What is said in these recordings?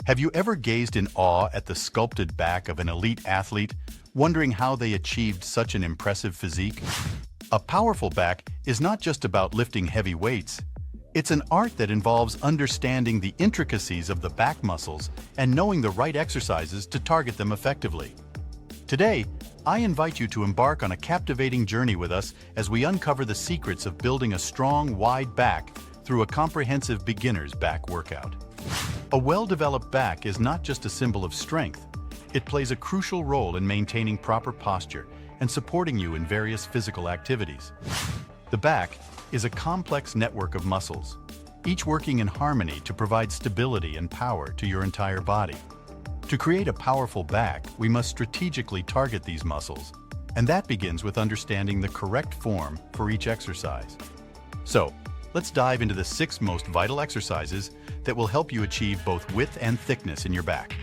Have you ever gazed in awe at the sculpted back of an elite athlete, wondering how they achieved such an impressive physique? A powerful back is not just about lifting heavy weights. It's an art that involves understanding the intricacies of the back muscles and knowing the right exercises to target them effectively. Today, I invite you to embark on a captivating journey with us as we uncover the secrets of building a strong, wide back through a comprehensive beginner's back workout. A well-developed back is not just a symbol of strength. It plays a crucial role in maintaining proper posture and supporting you in various physical activities. The back is a complex network of muscles, each working in harmony to provide stability and power to your entire body. To create a powerful back, we must strategically target these muscles, and that begins with understanding the correct form for each exercise. So, let's dive into the 6 most vital exercises that will help you achieve both width and thickness in your back.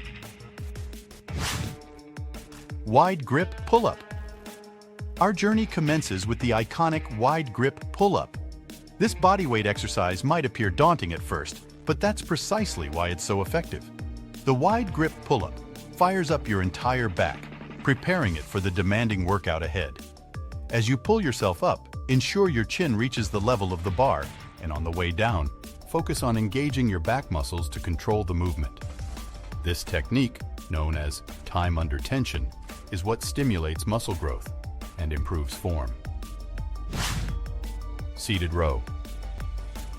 Wide grip pull-up. Our journey commences with the iconic wide grip pull-up. This bodyweight exercise might appear daunting at first, but that's precisely why it's so effective. The wide grip pull-up fires up your entire back, preparing it for the demanding workout ahead. As you pull yourself up, ensure your chin reaches the level of the bar, and on the way down, focus on engaging your back muscles to control the movement. This technique, known as time under tension, is what stimulates muscle growth and improves form. Seated row.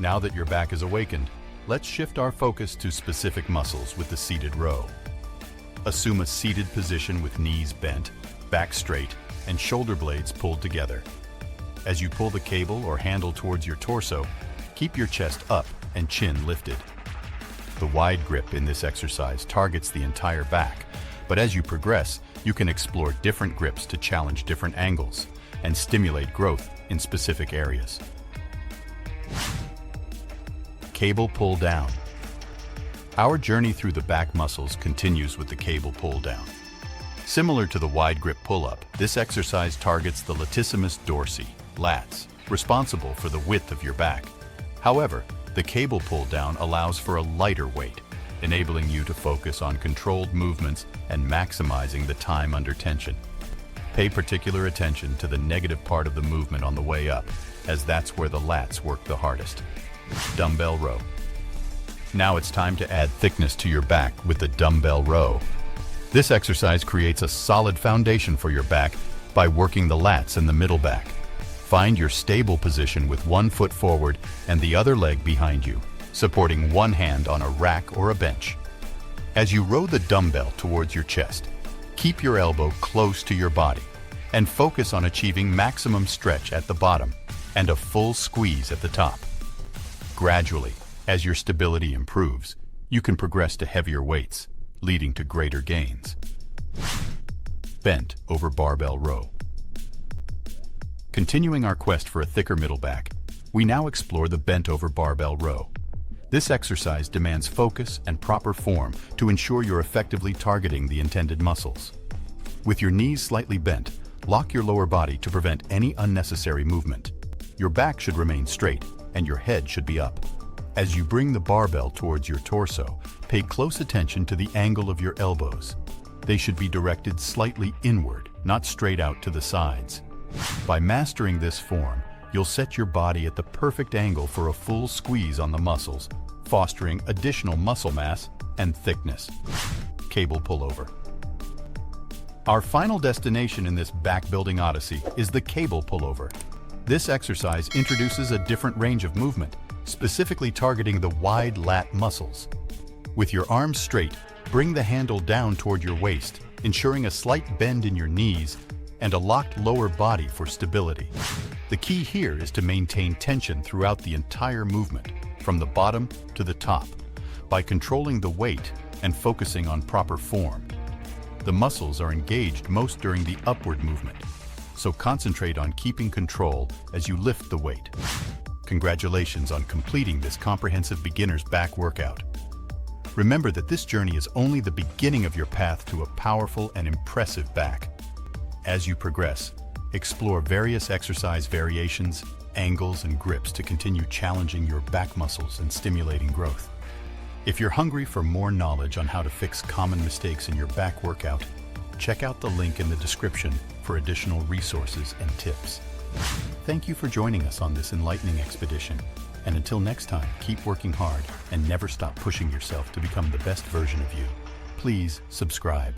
Now that your back is awakened, let's shift our focus to specific muscles with the seated row. Assume a seated position with knees bent, back straight, and shoulder blades pulled together. As you pull the cable or handle towards your torso, keep your chest up and chin lifted. The wide grip in this exercise targets the entire back, but as you progress, you can explore different grips to challenge different angles and stimulate growth in specific areas. Cable pull down. Our journey through the back muscles continues with the cable pull down. Similar to the wide grip pull-up, this exercise targets the latissimus dorsi, lats, responsible for the width of your back. However, the cable pull down allows for a lighter weight, enabling you to focus on controlled movements and maximizing the time under tension. Pay particular attention to the negative part of the movement on the way up, as that's where the lats work the hardest. Dumbbell row. Now it's time to add thickness to your back with the dumbbell row. This exercise creates a solid foundation for your back by working the lats and the middle back. Find your stable position with one foot forward and the other leg behind you, supporting one hand on a rack or a bench. As you row the dumbbell towards your chest, keep your elbow close to your body and focus on achieving maximum stretch at the bottom and a full squeeze at the top. Gradually, as your stability improves, you can progress to heavier weights, leading to greater gains. Bent over barbell row. Continuing our quest for a thicker middle back, we now explore the bent over barbell row. This exercise demands focus and proper form to ensure you're effectively targeting the intended muscles. With your knees slightly bent, lock your lower body to prevent any unnecessary movement. Your back should remain straight and your head should be up. As you bring the barbell towards your torso, pay close attention to the angle of your elbows. They should be directed slightly inward, not straight out to the sides. By mastering this form, you'll set your body at the perfect angle for a full squeeze on the muscles, fostering additional muscle mass and thickness. Cable pullover. Our final destination in this back-building odyssey is the cable pullover. This exercise introduces a different range of movement, specifically targeting the wide lat muscles. With your arms straight, bring the handle down toward your waist, ensuring a slight bend in your knees and a locked lower body for stability. The key here is to maintain tension throughout the entire movement, from the bottom to the top, by controlling the weight and focusing on proper form. The muscles are engaged most during the upward movement, so concentrate on keeping control as you lift the weight. Congratulations on completing this comprehensive beginner's back workout. Remember that this journey is only the beginning of your path to a powerful and impressive back. As you progress, explore various exercise variations, angles, and grips to continue challenging your back muscles and stimulating growth. If you're hungry for more knowledge on how to fix common mistakes in your back workout, check out the link in the description for additional resources and tips. Thank you for joining us on this enlightening expedition. And until next time, keep working hard and never stop pushing yourself to become the best version of you. Please subscribe.